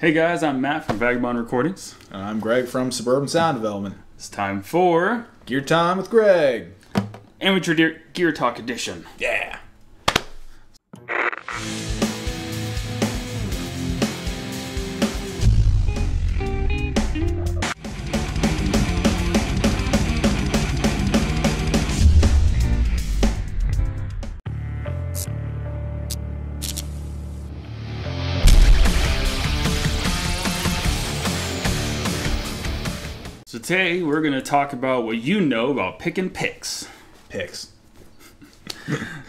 Hey guys, I'm Matt from Vagabond Recordings. And I'm Greg from Suburban Sound Development. It's time for Gear Time with Greg. Amateur Gear Talk Edition. Yeah. So today we're going to talk about what you know about picking picks. Picks.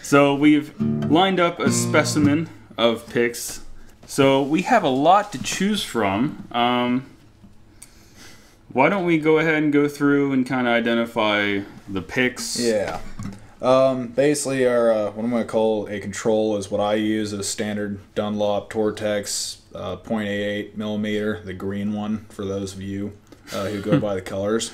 So we've lined up a specimen of picks. So we have a lot to choose from. Why don't we go ahead and go through and kind of identify the picks? Yeah. Basically, our what I'm going to call a control is what I use, a standard Dunlop Tortex 0.88 millimeter, the green one for those of you who go by the colors.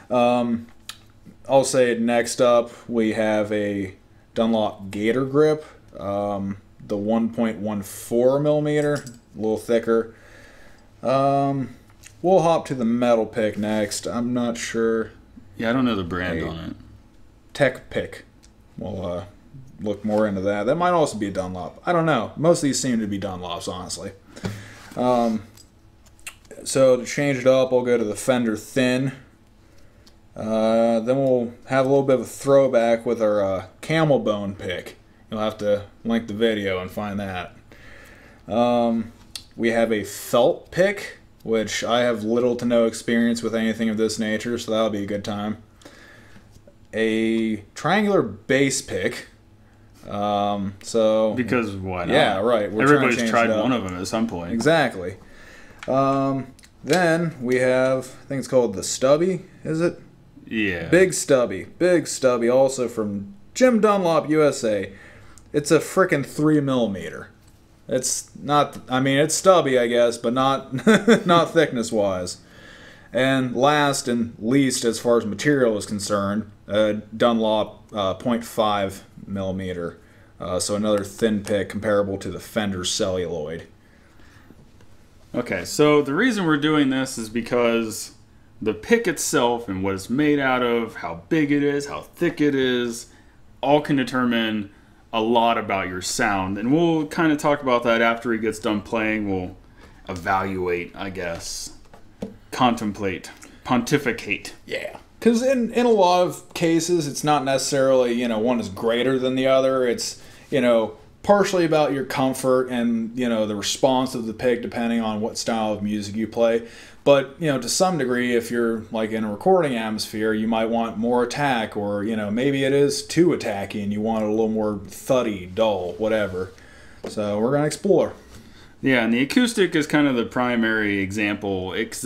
I'll say next up we have a Dunlop Gator Grip, the 1.14 millimeter, a little thicker. We'll hop to the metal pick next. I'm not sure. Yeah, I don't know the brand on it. Tech Pick. We'll look more into that. That might also be a Dunlop. I don't know. Most of these seem to be Dunlops, honestly. So to change it up, I'll go to the Fender Thin. Then we'll have a little bit of a throwback with our Camel Bone pick. You'll have to link the video and find that. We have a felt pick, which I have little to no experience with anything of this nature, so that'll be a good time. A triangular bass pick. Because why not? Yeah, right. Everybody's tried one of them at some point. Exactly. Then we have, I think it's called the Stubby, is it? Yeah. Big Stubby, also from Jim Dunlop, USA. It's a frickin' 3 millimeter. It's not, I mean, it's stubby, I guess, but not not thickness-wise. And last and least, as far as material is concerned, Dunlop 0.5 millimeter. So another thin pick comparable to the Fender Celluloid. Okay, so the reason we're doing this is because the pick itself and what it's made out of, how big it is, how thick it is, all can determine a lot about your sound. And we'll kind of talk about that after he gets done playing. We'll evaluate, I guess, contemplate, pontificate. Yeah. Because in a lot of cases, it's not necessarily, one is greater than the other. It's, partially about your comfort and, the response of the pick depending on what style of music you play. But, to some degree, if you're like in a recording atmosphere, you might want more attack or, maybe it is too attacky and you want it a little more thuddy, dull, whatever. So we're going to explore. Yeah, and the acoustic is kind of the primary example. It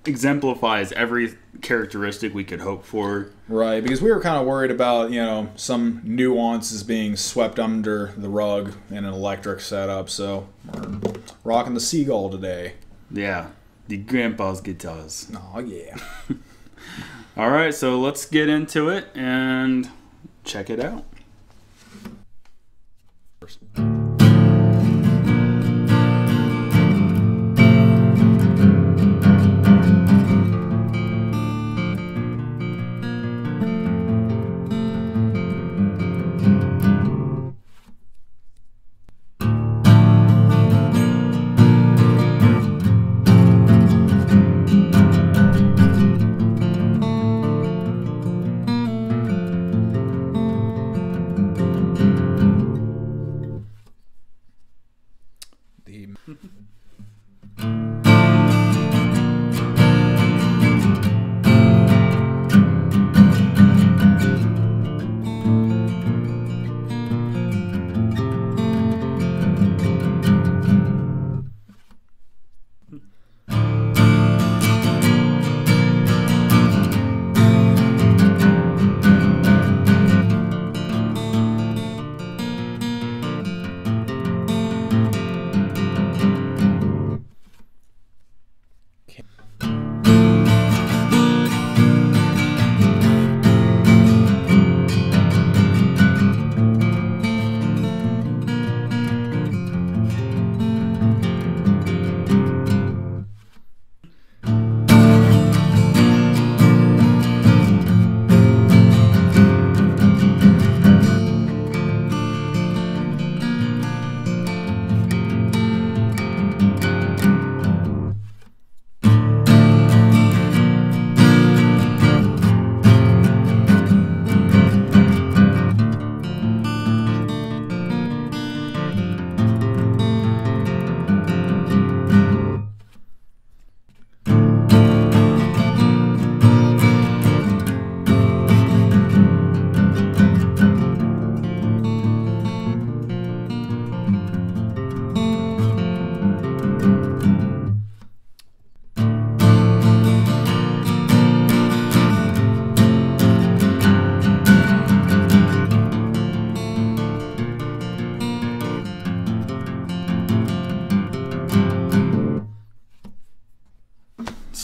exemplifies every characteristic we could hope for. Right, because we were kind of worried about, some nuances being swept under the rug in an electric setup, so we're rocking the Seagull today. Yeah, the grandpa's guitars. Oh, yeah. All right, so let's get into it and check it out.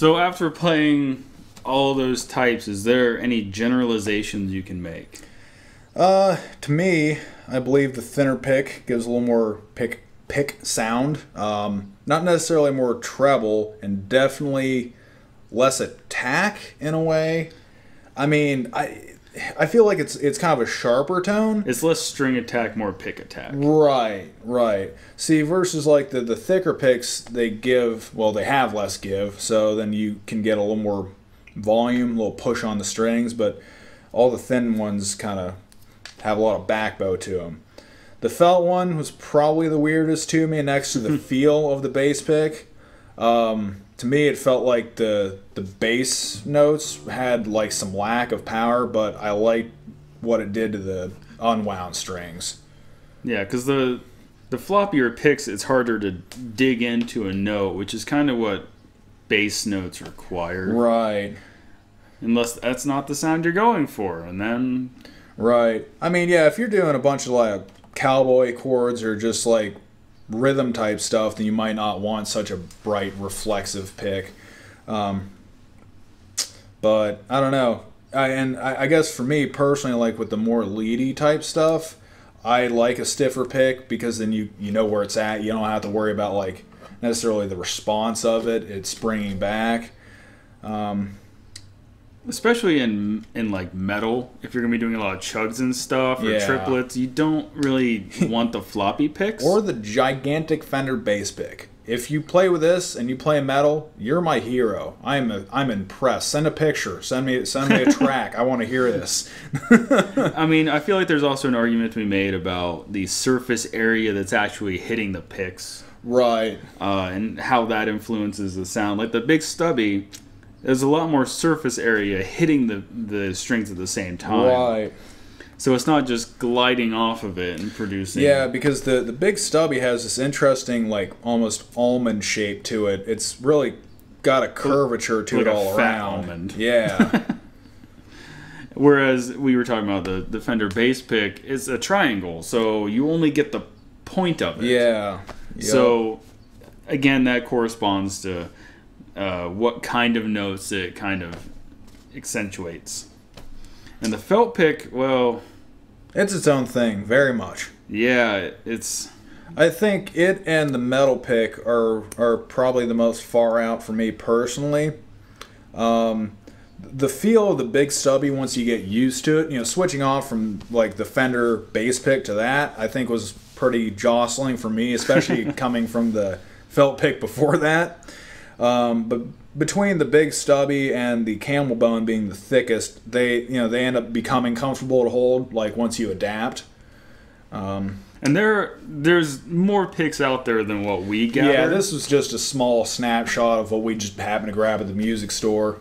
So after playing all those types, is there any generalizations you can make? To me, I believe the thinner pick gives a little more pick sound. Not necessarily more treble, and definitely less attack in a way. I mean, I feel like it's kind of a sharper tone. It's less string attack, more pick attack. Right. See, versus like the thicker picks, they have less give, so then you can get a little more volume, a little push on the strings, but all the thin ones kind of have a lot of backbow to them. The felt one was probably the weirdest to me next to the feel of the bass pick. To me, it felt like the bass notes had like some lack of power, but I liked what it did to the unwound strings. Yeah, because the floppier picks, it's harder to dig into a note, which is kind of what bass notes require. Right. Unless that's not the sound you're going for, and then... Right. I mean, yeah, if you're doing a bunch of like cowboy chords or just like rhythm type stuff, then you might not want such a bright reflexive pick. But I don't know. I guess for me personally, like with the more leady type stuff, I like a stiffer pick because then you know where it's at. You don't have to worry about like necessarily the response of it. It's springing back. Especially in like metal, if you're gonna be doing a lot of chugs and stuff or triplets, you don't really want the floppy picks or the gigantic Fender bass pick. If you play with this and you play metal, you're my hero. I'm impressed. Send a picture. Send me a track. I want to hear this. I mean, I feel like there's also an argument to be made about the surface area that's actually hitting the picks, right? And how that influences the sound. Like the big stubby, there's a lot more surface area hitting the strings at the same time. Right. So it's not just gliding off of it and producing. Yeah, because the big stubby has this interesting, like, almost almond shape to it. It's really got a curvature to like it all a fat around. Almond. Yeah. Whereas we were talking about the Fender bass pick, it's a triangle, so you only get the point of it. Yeah. Yep. So, again, that corresponds to what kind of notes it kind of accentuates. And the felt pick, well... it's its own thing, very much. Yeah, it's... I think it and the metal pick are probably the most far out for me personally. The feel of the big stubby, once you get used to it, switching off from like the Fender bass pick to that, I think was pretty jostling for me, especially coming from the felt pick before that. But between the big stubby and the camel bone being the thickest, they end up becoming comfortable to hold like once you adapt. And there's more picks out there than what we gather. Yeah, this was just a small snapshot of what we just happened to grab at the music store.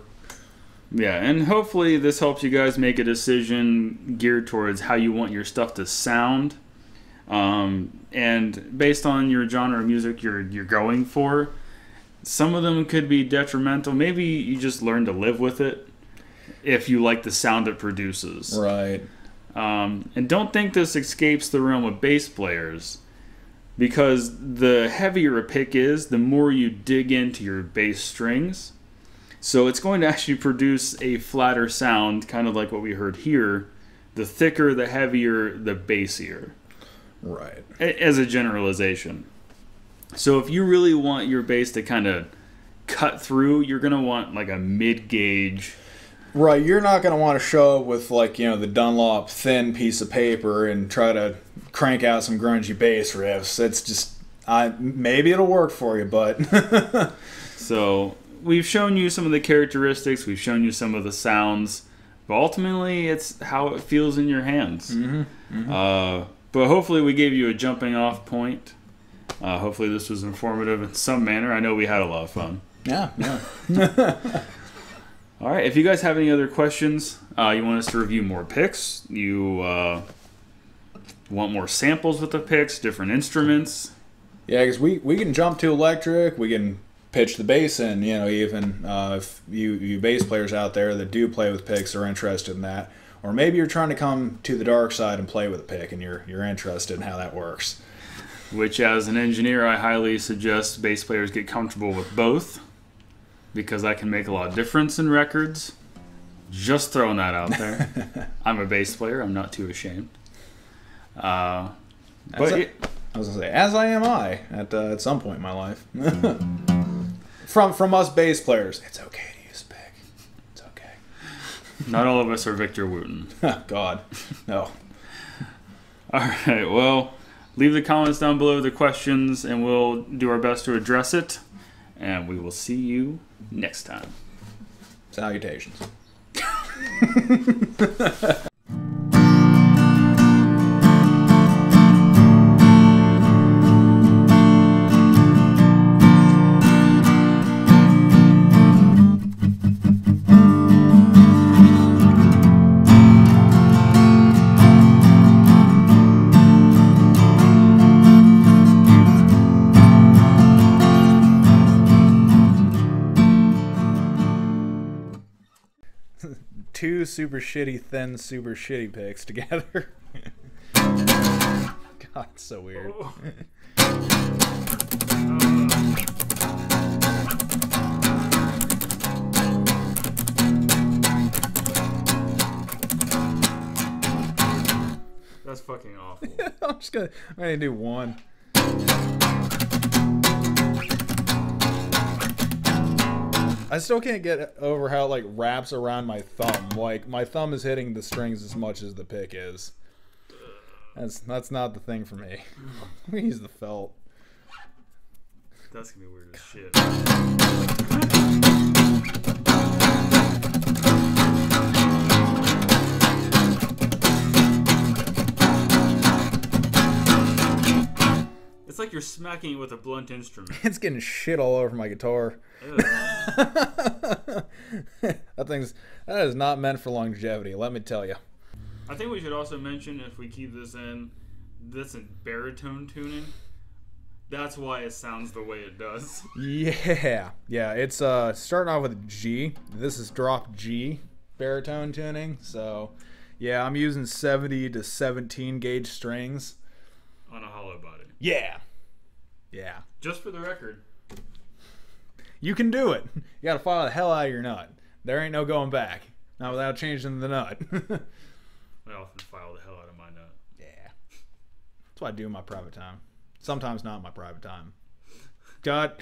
Yeah, and hopefully this helps you guys make a decision geared towards how you want your stuff to sound. And based on your genre of music you're going for, some of them could be detrimental. Maybe you just learn to live with it if you like the sound it produces. Right. And don't think this escapes the realm of bass players, because the heavier a pick is, the more you dig into your bass strings. So it's going to actually produce a flatter sound, kind of like what we heard here. The thicker, the heavier, the bassier. Right. As a generalization. So if you really want your bass to kind of cut through, you're going to want like a mid-gauge. Right, you're not going to want to show up with like, the Dunlop thin piece of paper and try to crank out some grungy bass riffs. It's just, maybe it'll work for you, but... So we've shown you some of the characteristics, we've shown you some of the sounds, but ultimately it's how it feels in your hands. Mm-hmm. Mm-hmm. But hopefully we gave you a jumping off point. Hopefully this was informative in some manner. I know we had a lot of fun. Yeah. All right, if you guys have any other questions, you want us to review more picks, you want more samples with the picks, different instruments. Yeah, because we can jump to electric, we can pitch the bass in, even if you bass players out there that do play with picks are interested in that. Or maybe you're trying to come to the dark side and play with a pick and you're interested in how that works. Which, as an engineer, I highly suggest bass players get comfortable with both. because I can make a lot of difference in records. Just throwing that out there. I'm a bass player. I'm not too ashamed. I was gonna say, as I am at some point in my life. From us bass players, it's okay to use a pick. It's okay. Not all of us are Victor Wooten. God, no. All right. Well, leave the comments down below, the questions, and we'll do our best to address it. And we will see you next time. Salutations. Two super shitty, thin, super shitty picks together. God, it's so weird. That's fucking awful. I'm gonna do one. I still can't get over how it like wraps around my thumb. Like my thumb is hitting the strings as much as the pick is. That's not the thing for me. Let me use the felt. That's gonna be weird as shit. It's like you're smacking it with a blunt instrument. It's getting shit all over my guitar. That is not meant for longevity, let me tell you. I think we should also mention, if we keep this in baritone tuning. That's why it sounds the way it does. Yeah, it's starting off with a G. This is drop G baritone tuning. So yeah, I'm using 70 to 17 gauge strings on a hollow body. Yeah. Just for the record, you can do it. You gotta file the hell out of your nut. There ain't no going back. Not without changing the nut. I often file the hell out of my nut. Yeah. That's what I do in my private time. Sometimes not in my private time. Cut.